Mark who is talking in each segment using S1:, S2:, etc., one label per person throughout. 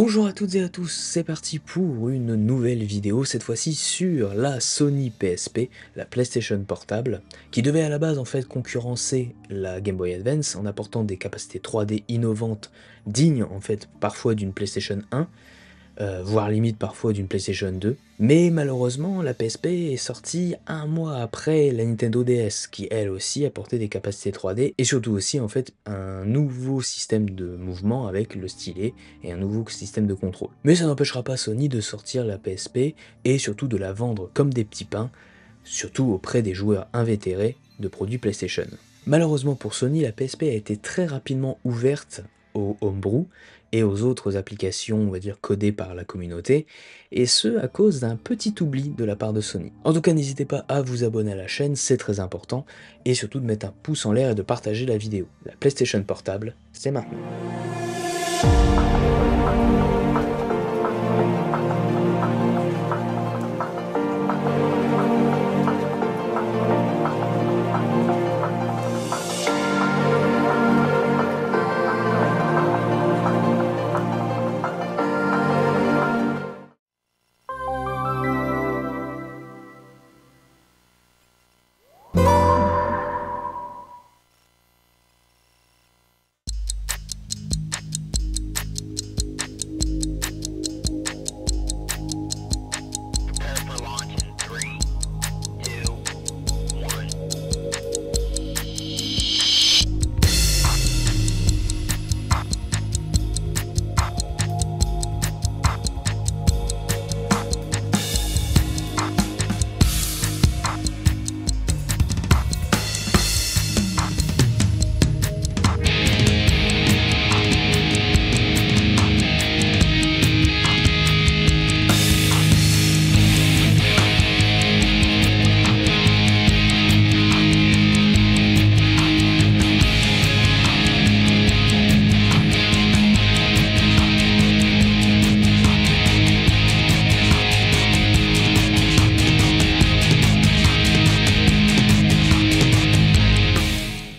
S1: Bonjour à toutes et à tous, c'est parti pour une nouvelle vidéo, cette fois-ci sur la Sony PSP, la PlayStation Portable, qui devait à la base en fait concurrencer la Game Boy Advance en apportant des capacités 3D innovantes, dignes en fait parfois d'une PlayStation 1, voire limite parfois d'une PlayStation 2. Mais malheureusement, la PSP est sortie un mois après la Nintendo DS, qui elle aussi apportait des capacités 3D, et surtout aussi en fait un nouveau système de mouvement avec le stylet et un nouveau système de contrôle. Mais ça n'empêchera pas Sony de sortir la PSP et surtout de la vendre comme des petits pains, surtout auprès des joueurs invétérés de produits PlayStation. Malheureusement pour Sony, la PSP a été très rapidement ouverte au homebrew et aux autres applications, on va dire, codées par la communauté, et ce à cause d'un petit oubli de la part de Sony. En tout cas, n'hésitez pas à vous abonner à la chaîne, c'est très important, et surtout de mettre un pouce en l'air et de partager la vidéo. La PlayStation Portable, c'est maintenant.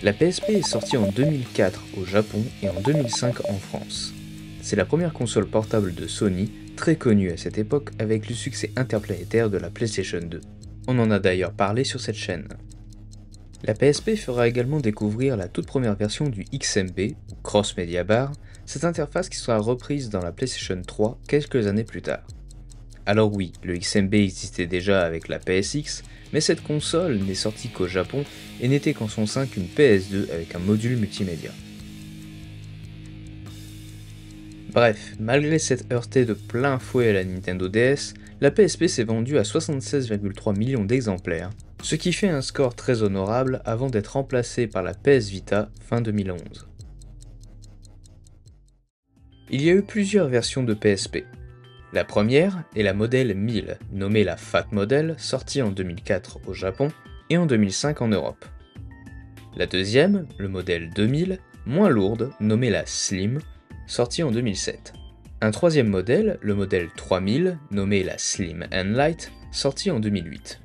S1: La PSP est sortie en 2004 au Japon et en 2005 en France. C'est la première console portable de Sony, très connue à cette époque avec le succès interplanétaire de la PlayStation 2. On en a d'ailleurs parlé sur cette chaîne. La PSP fera également découvrir la toute première version du XMB, ou Cross Media Bar, cette interface qui sera reprise dans la PlayStation 3 quelques années plus tard. Alors oui, le XMB existait déjà avec la PSX, mais cette console n'est sortie qu'au Japon et n'était qu'en son sein qu'une PS2 avec un module multimédia. Bref, malgré s'être heurtée de plein fouet à la Nintendo DS, la PSP s'est vendue à 76,3 millions d'exemplaires, ce qui fait un score très honorable avant d'être remplacée par la PS Vita fin 2011. Il y a eu plusieurs versions de PSP. La première est la modèle 1000, nommée la Fat Model, sortie en 2004 au Japon et en 2005 en Europe. La deuxième, le modèle 2000, moins lourde, nommée la Slim, sortie en 2007. Un troisième modèle, le modèle 3000, nommé la Slim and Light, sortie en 2008.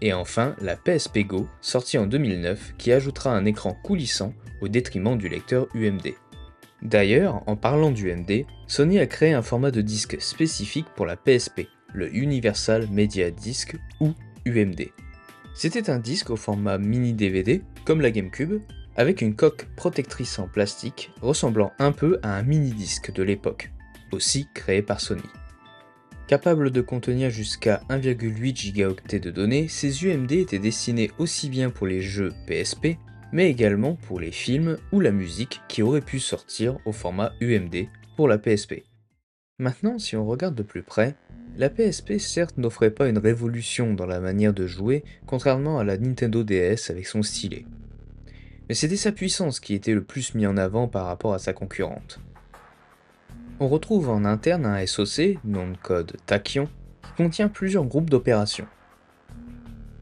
S1: Et enfin, la PSP Go, sortie en 2009, qui ajoutera un écran coulissant au détriment du lecteur UMD. D'ailleurs, en parlant d'UMD, Sony a créé un format de disque spécifique pour la PSP, le Universal Media Disc ou UMD. C'était un disque au format mini DVD, comme la GameCube, avec une coque protectrice en plastique ressemblant un peu à un mini-disque de l'époque, aussi créé par Sony. Capable de contenir jusqu'à 1,8 Go de données, ces UMD étaient destinés aussi bien pour les jeux PSP, mais également pour les films ou la musique qui auraient pu sortir au format UMD pour la PSP. Maintenant, si on regarde de plus près, la PSP certes n'offrait pas une révolution dans la manière de jouer, contrairement à la Nintendo DS avec son stylet. Mais c'était sa puissance qui était le plus mis en avant par rapport à sa concurrente. On retrouve en interne un SoC, nom de code Tachyon, qui contient plusieurs groupes d'opérations.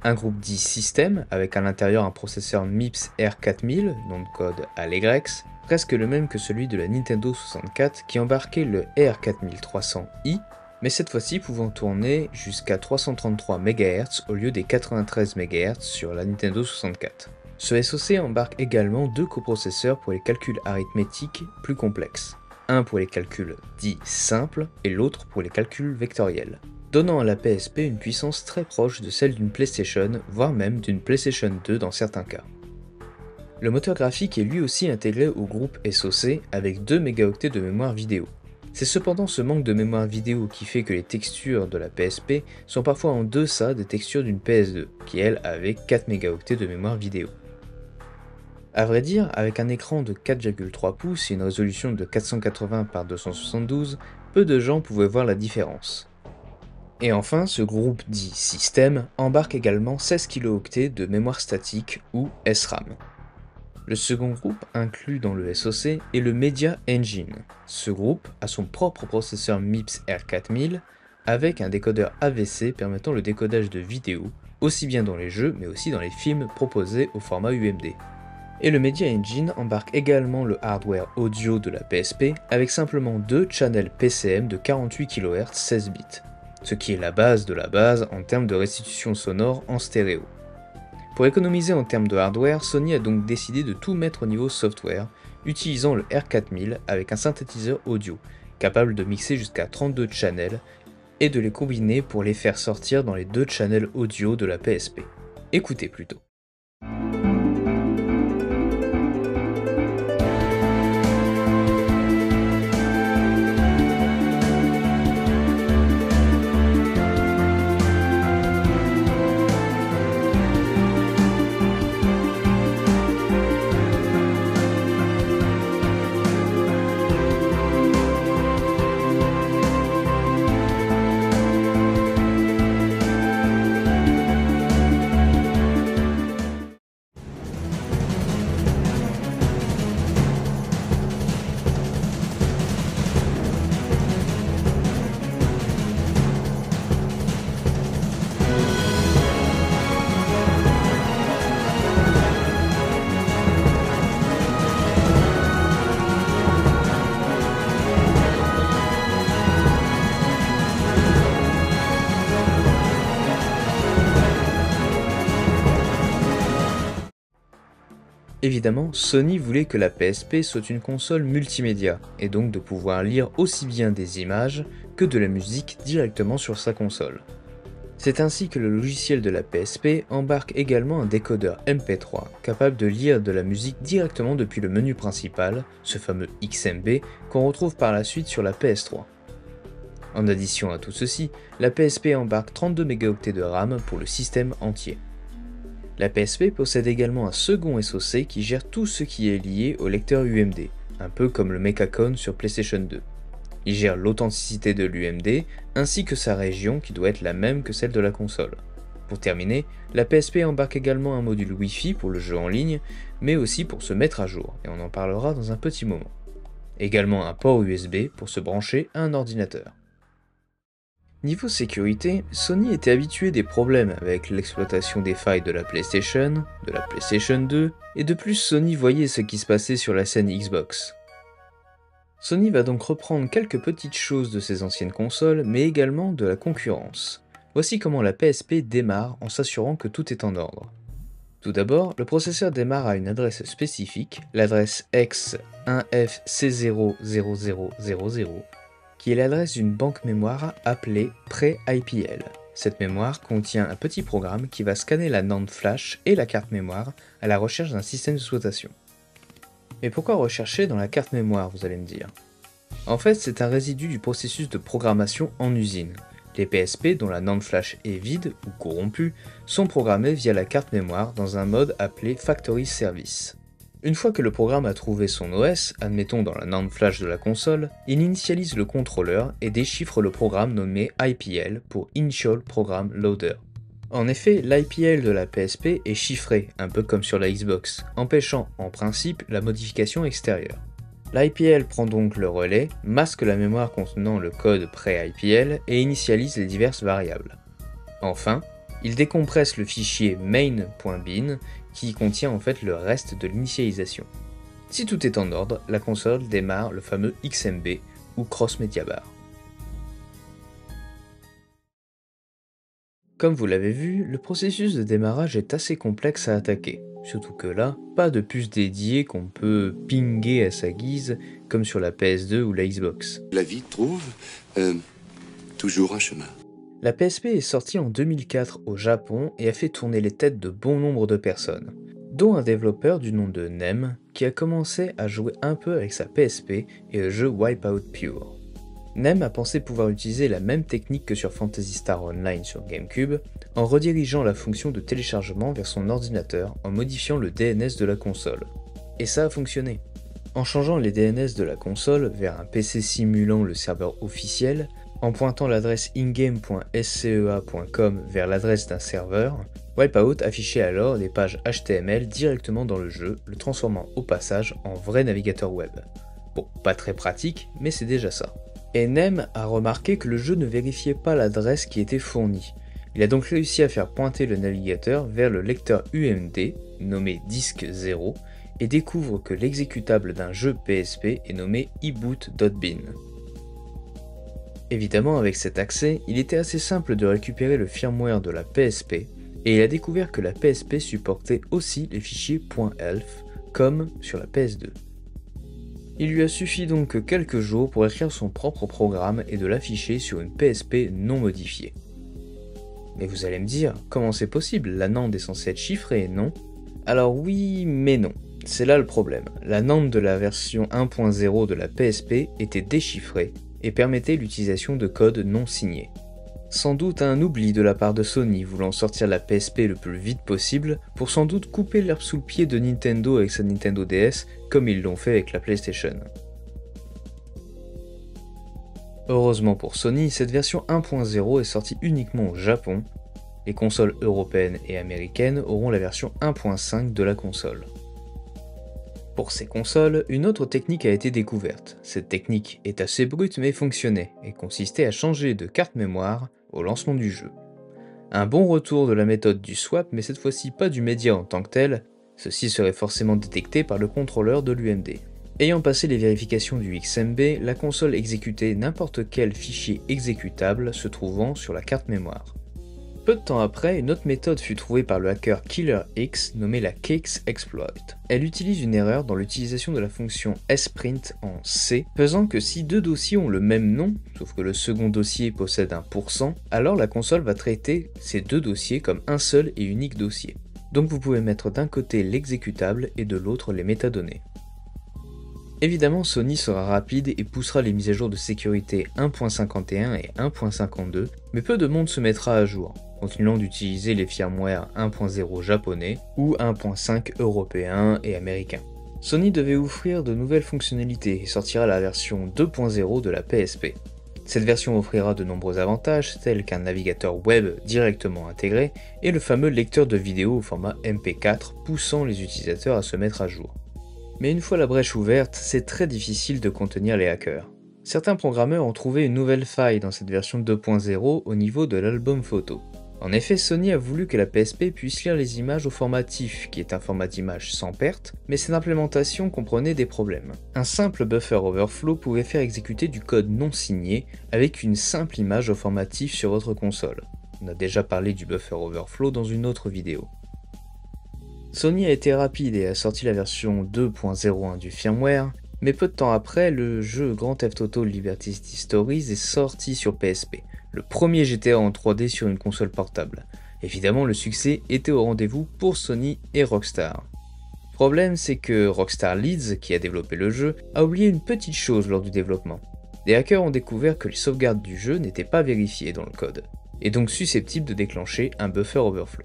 S1: Un groupe dit System, avec à l'intérieur un processeur MIPS R4000, nom de code Allegrex, presque le même que celui de la Nintendo 64 qui embarquait le R4300i, mais cette fois-ci pouvant tourner jusqu'à 333 MHz au lieu des 93 MHz sur la Nintendo 64. Ce SoC embarque également deux coprocesseurs pour les calculs arithmétiques plus complexes. un pour les calculs dits simples et l'autre pour les calculs vectoriels, donnant à la PSP une puissance très proche de celle d'une PlayStation, voire même d'une PlayStation 2 dans certains cas. Le moteur graphique est lui aussi intégré au groupe SoC avec 2 mégaoctets de mémoire vidéo. C'est cependant ce manque de mémoire vidéo qui fait que les textures de la PSP sont parfois en deçà des textures d'une PS2, qui elle avait 4 mégaoctets de mémoire vidéo. A vrai dire, avec un écran de 4,3 pouces et une résolution de 480 par 272, peu de gens pouvaient voir la différence. Et enfin, ce groupe dit système embarque également 16 kilooctets de mémoire statique ou SRAM. Le second groupe inclus dans le SoC est le Media Engine. Ce groupe a son propre processeur MIPS R4000 avec un décodeur AVC permettant le décodage de vidéos, aussi bien dans les jeux mais aussi dans les films proposés au format UMD. Et le Media Engine embarque également le hardware audio de la PSP avec simplement 2 channels PCM de 48 kHz 16 bits, ce qui est la base de la base en termes de restitution sonore en stéréo. Pour économiser en termes de hardware, Sony a donc décidé de tout mettre au niveau software, utilisant le R4000 avec un synthétiseur audio, capable de mixer jusqu'à 32 channels, et de les combiner pour les faire sortir dans les 2 channels audio de la PSP. Écoutez plutôt. Évidemment, Sony voulait que la PSP soit une console multimédia, et donc de pouvoir lire aussi bien des images que de la musique directement sur sa console. C'est ainsi que le logiciel de la PSP embarque également un décodeur MP3, capable de lire de la musique directement depuis le menu principal, ce fameux XMB, qu'on retrouve par la suite sur la PS3. En addition à tout ceci, la PSP embarque 32 mégaoctets de RAM pour le système entier. La PSP possède également un second SoC qui gère tout ce qui est lié au lecteur UMD, un peu comme le Mechacon sur PlayStation 2. Il gère l'authenticité de l'UMD ainsi que sa région qui doit être la même que celle de la console. Pour terminer, la PSP embarque également un module Wi-Fi pour le jeu en ligne, mais aussi pour se mettre à jour, et on en parlera dans un petit moment. Également un port USB pour se brancher à un ordinateur. Niveau sécurité, Sony était habitué des problèmes avec l'exploitation des failles de la PlayStation 2, et de plus Sony voyait ce qui se passait sur la scène Xbox. Sony va donc reprendre quelques petites choses de ses anciennes consoles, mais également de la concurrence. Voici comment la PSP démarre en s'assurant que tout est en ordre. Tout d'abord, le processeur démarre à une adresse spécifique, l'adresse X1FC00000, qui est l'adresse d'une banque mémoire appelée Pre-IPL. Cette mémoire contient un petit programme qui va scanner la NAND flash et la carte mémoire à la recherche d'un système d'exploitation. Mais pourquoi rechercher dans la carte mémoire, vous allez me dire? En fait, c'est un résidu du processus de programmation en usine. Les PSP dont la NAND flash est vide ou corrompue sont programmés via la carte mémoire dans un mode appelé Factory Service. Une fois que le programme a trouvé son OS, admettons dans la NAND flash de la console, il initialise le contrôleur et déchiffre le programme nommé IPL pour Initial Program Loader. En effet, l'IPL de la PSP est chiffré, un peu comme sur la Xbox, empêchant en principe la modification extérieure. L'IPL prend donc le relais, masque la mémoire contenant le code pré-IPL et initialise les diverses variables. Enfin, il décompresse le fichier main.bin qui contient en fait le reste de l'initialisation. Si tout est en ordre, la console démarre le fameux XMB ou Cross Media Bar. Comme vous l'avez vu, le processus de démarrage est assez complexe à attaquer, surtout que là, pas de puce dédiée qu'on peut pinguer à sa guise, comme sur la PS2 ou la Xbox.
S2: La vie trouve toujours un chemin.
S1: La PSP est sortie en 2004 au Japon et a fait tourner les têtes de bon nombre de personnes, dont un développeur du nom de Nem qui a commencé à jouer un peu avec sa PSP et le jeu Wipeout Pure. Nem a pensé pouvoir utiliser la même technique que sur Phantasy Star Online sur GameCube en redirigeant la fonction de téléchargement vers son ordinateur en modifiant le DNS de la console. Et ça a fonctionné. En changeant les DNS de la console vers un PC simulant le serveur officiel, en pointant l'adresse ingame.scea.com vers l'adresse d'un serveur, Wipeout affichait alors des pages HTML directement dans le jeu, le transformant au passage en vrai navigateur web. Bon, pas très pratique, mais c'est déjà ça. Et Nem a remarqué que le jeu ne vérifiait pas l'adresse qui était fournie. Il a donc réussi à faire pointer le navigateur vers le lecteur UMD, nommé disque 0, et découvre que l'exécutable d'un jeu PSP est nommé eboot.bin. Évidemment, avec cet accès, il était assez simple de récupérer le firmware de la PSP, et il a découvert que la PSP supportait aussi les fichiers .elf, comme sur la PS2. Il lui a suffi donc quelques jours pour écrire son propre programme et de l'afficher sur une PSP non modifiée. Mais vous allez me dire, comment c'est possible? La NAND est censée être chiffrée, non? Alors oui, mais non. C'est là le problème. La NAND de la version 1.0 de la PSP était déchiffrée et permettait l'utilisation de codes non signés. Sans doute un oubli de la part de Sony voulant sortir la PSP le plus vite possible pour sans doute couper l'herbe sous le pied de Nintendo avec sa Nintendo DS comme ils l'ont fait avec la PlayStation. Heureusement pour Sony, cette version 1.0 est sortie uniquement au Japon. Les consoles européennes et américaines auront la version 1.5 de la console. Pour ces consoles, une autre technique a été découverte. Cette technique est assez brute mais fonctionnait et consistait à changer de carte mémoire au lancement du jeu. Un bon retour de la méthode du swap, mais cette fois-ci pas du média en tant que tel, ceci serait forcément détecté par le contrôleur de l'UMD. Ayant passé les vérifications du XMB, la console exécutait n'importe quel fichier exécutable se trouvant sur la carte mémoire. Peu de temps après, une autre méthode fut trouvée par le hacker Killer X nommée la Cakes Exploit. Elle utilise une erreur dans l'utilisation de la fonction sprint en C, faisant que si deux dossiers ont le même nom, sauf que le second dossier possède un %, alors la console va traiter ces deux dossiers comme un seul et unique dossier. Donc vous pouvez mettre d'un côté l'exécutable et de l'autre les métadonnées. Évidemment, Sony sera rapide et poussera les mises à jour de sécurité 1.51 et 1.52, mais peu de monde se mettra à jour, continuant d'utiliser les firmware 1.0 japonais ou 1.5 européens et américains. Sony devait offrir de nouvelles fonctionnalités et sortira la version 2.0 de la PSP. Cette version offrira de nombreux avantages tels qu'un navigateur web directement intégré et le fameux lecteur de vidéos au format MP4 poussant les utilisateurs à se mettre à jour. Mais une fois la brèche ouverte, c'est très difficile de contenir les hackers. Certains programmeurs ont trouvé une nouvelle faille dans cette version 2.0 au niveau de l'album photo. En effet, Sony a voulu que la PSP puisse lire les images au format TIFF, qui est un format d'image sans perte, mais cette implémentation comprenait des problèmes. Un simple buffer overflow pouvait faire exécuter du code non signé avec une simple image au format TIFF sur votre console. On a déjà parlé du buffer overflow dans une autre vidéo. Sony a été rapide et a sorti la version 2.01 du firmware, mais peu de temps après, le jeu Grand Theft Auto Liberty City Stories est sorti sur PSP, le premier GTA en 3D sur une console portable. Évidemment, le succès était au rendez-vous pour Sony et Rockstar. Problème, c'est que Rockstar Leeds, qui a développé le jeu, a oublié une petite chose lors du développement. Des hackers ont découvert que les sauvegardes du jeu n'étaient pas vérifiées dans le code, et donc susceptibles de déclencher un buffer overflow.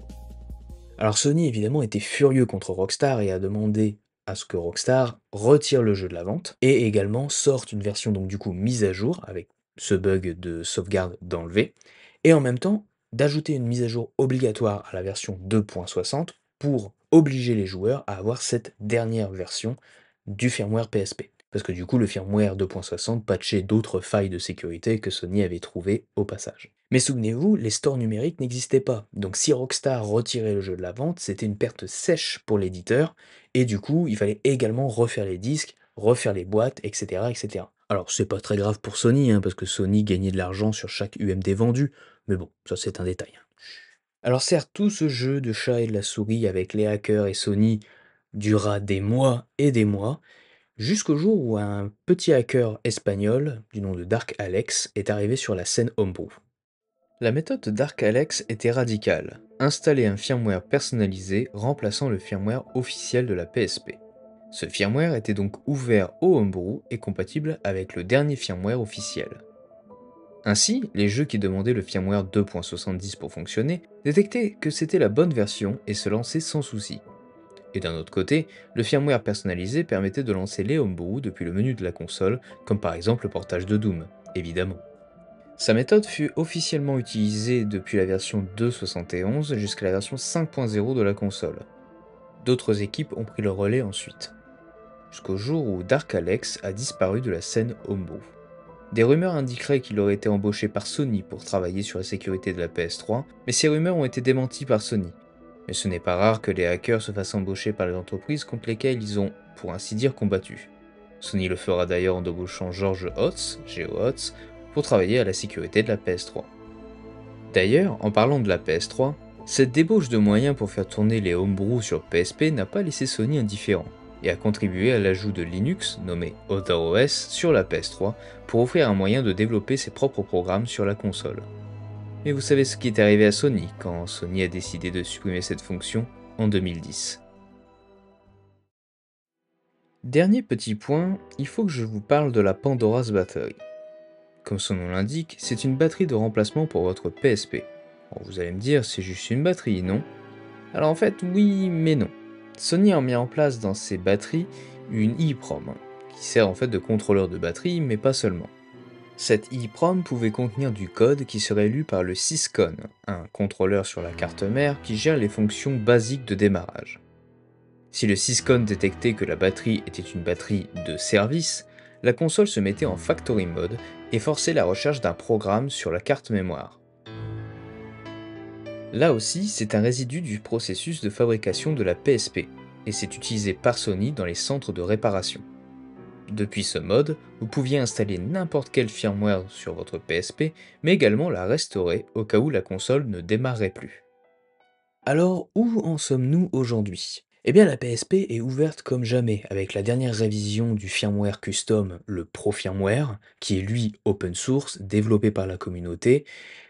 S1: Alors Sony évidemment était furieux contre Rockstar et a demandé à ce que Rockstar retire le jeu de la vente et également sorte une version donc du coup mise à jour avec ce bug de sauvegarde d'enlever et en même temps d'ajouter une mise à jour obligatoire à la version 2.60 pour obliger les joueurs à avoir cette dernière version du firmware PSP. Parce que du coup, le firmware 2.60 patchait d'autres failles de sécurité que Sony avait trouvées au passage. Mais souvenez-vous, les stores numériques n'existaient pas, donc si Rockstar retirait le jeu de la vente, c'était une perte sèche pour l'éditeur, et du coup, il fallait également refaire les disques, refaire les boîtes, etc. etc. Alors, c'est pas très grave pour Sony, parce que Sony gagnait de l'argent sur chaque UMD vendu, mais bon, ça c'est un détail. Alors certes, tout ce jeu de chat et de la souris avec les hackers et Sony dura des mois et des mois, jusqu'au jour où un petit hacker espagnol du nom de Dark Alex est arrivé sur la scène homebrew. La méthode de Dark Alex était radicale, installer un firmware personnalisé remplaçant le firmware officiel de la PSP. Ce firmware était donc ouvert au homebrew et compatible avec le dernier firmware officiel. Ainsi, les jeux qui demandaient le firmware 2.70 pour fonctionner détectaient que c'était la bonne version et se lançaient sans souci. Et d'un autre côté, le firmware personnalisé permettait de lancer les homebrew depuis le menu de la console, comme par exemple le portage de Doom, évidemment. Sa méthode fut officiellement utilisée depuis la version 2.71 jusqu'à la version 5.0 de la console. D'autres équipes ont pris le relais ensuite, jusqu'au jour où Dark Alex a disparu de la scène homebrew. Des rumeurs indiqueraient qu'il aurait été embauché par Sony pour travailler sur la sécurité de la PS3, mais ces rumeurs ont été démenties par Sony. Mais ce n'est pas rare que les hackers se fassent embaucher par les entreprises contre lesquelles ils ont, pour ainsi dire, combattu. Sony le fera d'ailleurs en embauchant George Hotz, GeoHotz, pour travailler à la sécurité de la PS3. D'ailleurs, en parlant de la PS3, cette débauche de moyens pour faire tourner les homebrew sur PSP n'a pas laissé Sony indifférent, et a contribué à l'ajout de Linux, nommé OtherOS, sur la PS3, pour offrir un moyen de développer ses propres programmes sur la console. Mais vous savez ce qui est arrivé à Sony quand Sony a décidé de supprimer cette fonction en 2010. Dernier petit point, il faut que je vous parle de la Pandora's Battery. Comme son nom l'indique, c'est une batterie de remplacement pour votre PSP. Bon, vous allez me dire, c'est juste une batterie, non? Alors en fait, oui, mais non. Sony a mis en place dans ses batteries une EEPROM, qui sert en fait de contrôleur de batterie, mais pas seulement. Cette EEPROM pouvait contenir du code qui serait lu par le Syscon, un contrôleur sur la carte mère qui gère les fonctions basiques de démarrage. Si le Syscon détectait que la batterie était une batterie de service, la console se mettait en factory mode et forçait la recherche d'un programme sur la carte mémoire. Là aussi, c'est un résidu du processus de fabrication de la PSP, et c'est utilisé par Sony dans les centres de réparation. Depuis ce mode, vous pouviez installer n'importe quel firmware sur votre PSP, mais également la restaurer au cas où la console ne démarrait plus. Alors, où en sommes-nous aujourd'hui? Eh bien, la PSP est ouverte comme jamais, avec la dernière révision du firmware custom, le Pro Firmware, qui est lui open source, développé par la communauté,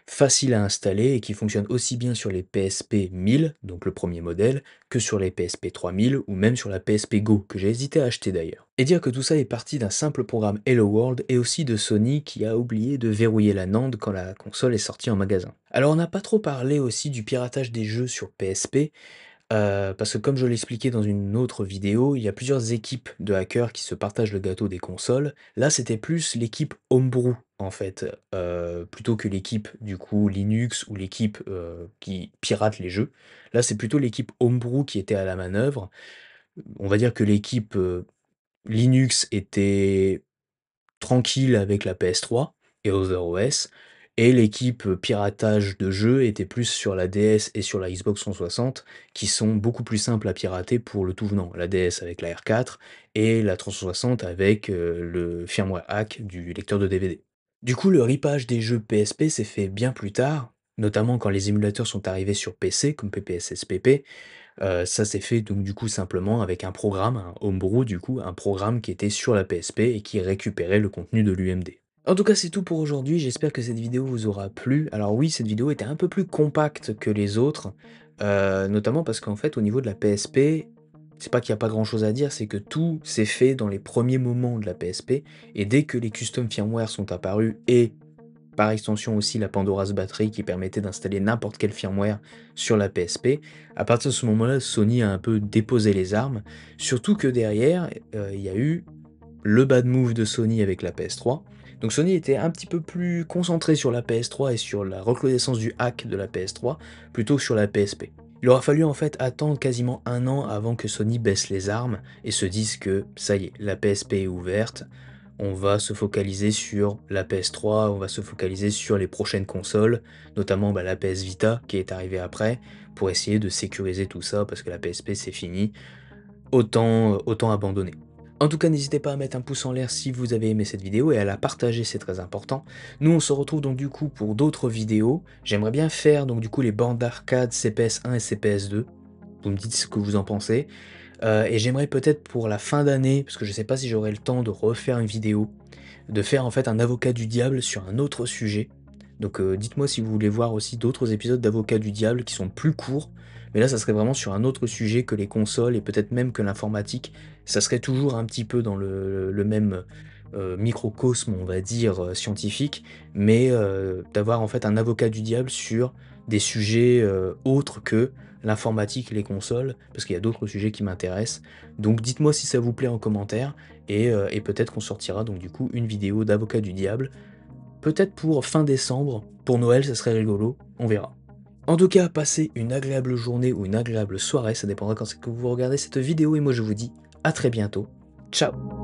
S1: facile à installer et qui fonctionne aussi bien sur les PSP 1000, donc le premier modèle, que sur les PSP 3000 ou même sur la PSP Go, que j'ai hésité à acheter d'ailleurs. Et dire que tout ça est parti d'un simple programme Hello World et aussi de Sony qui a oublié de verrouiller la NAND quand la console est sortie en magasin. Alors on n'a pas trop parlé aussi du piratage des jeux sur PSP, parce que comme je l'expliquais dans une autre vidéo, il y a plusieurs équipes de hackers qui se partagent le gâteau des consoles. Là, c'était plus l'équipe homebrew, en fait, plutôt que l'équipe, du coup, Linux ou l'équipe, qui pirate les jeux. Là, c'est plutôt l'équipe homebrew qui était à la manœuvre. On va dire que l'équipe, Linux était tranquille avec la PS3 et OtherOS, et l'équipe piratage de jeux était plus sur la DS et sur la Xbox 360, qui sont beaucoup plus simples à pirater pour le tout venant. La DS avec la R4 et la 360 avec le firmware hack du lecteur de DVD. Du coup, le ripage des jeux PSP s'est fait bien plus tard, notamment quand les émulateurs sont arrivés sur PC, comme PPSSPP. Ça s'est fait donc du coup simplement avec un programme, un homebrew du coup, un programme qui était sur la PSP et qui récupérait le contenu de l'UMD. En tout cas, c'est tout pour aujourd'hui, j'espère que cette vidéo vous aura plu. Alors oui, cette vidéo était un peu plus compacte que les autres, notamment parce qu'en fait, au niveau de la PSP, c'est pas qu'il y a pas grand chose à dire, c'est que tout s'est fait dans les premiers moments de la PSP, et dès que les custom firmware sont apparus, et par extension aussi la Pandora's Battery qui permettait d'installer n'importe quel firmware sur la PSP. À partir de ce moment-là, Sony a un peu déposé les armes, surtout que derrière, il y a eu le bad move de Sony avec la PS3. Donc Sony était un petit peu plus concentré sur la PS3 et sur la recrudescence du hack de la PS3, plutôt que sur la PSP. Il aura fallu en fait attendre quasiment un an avant que Sony baisse les armes et se dise que ça y est, la PSP est ouverte, on va se focaliser sur la PS3, on va se focaliser sur les prochaines consoles, notamment la PS Vita qui est arrivée après, pour essayer de sécuriser tout ça parce que la PSP c'est fini, autant abandonner. En tout cas, n'hésitez pas à mettre un pouce en l'air si vous avez aimé cette vidéo et à la partager, c'est très important. Nous, on se retrouve donc du coup pour d'autres vidéos. J'aimerais bien faire donc du coup les bornes d'arcade CPS1 et CPS2. Vous me dites ce que vous en pensez. Et j'aimerais peut-être pour la fin d'année, parce que je sais pas si j'aurai le temps de refaire une vidéo, de faire en fait un avocat du diable sur un autre sujet. Donc dites-moi si vous voulez voir aussi d'autres épisodes d'Avocat du diable qui sont plus courts, mais là ça serait vraiment sur un autre sujet que les consoles et peut-être même que l'informatique. Ça serait toujours un petit peu dans le même microcosme, on va dire, scientifique, mais d'avoir en fait un avocat du diable sur des sujets autres que l'informatique et les consoles, parce qu'il y a d'autres sujets qui m'intéressent. Donc dites-moi si ça vous plaît en commentaire, et peut-être qu'on sortira donc du coup une vidéo d'Avocat du diable. Peut-être pour fin décembre, pour Noël ça serait rigolo, on verra. En tout cas, passez une agréable journée ou une agréable soirée, ça dépendra quand c'est que vous regardez cette vidéo, et moi je vous dis à très bientôt. Ciao!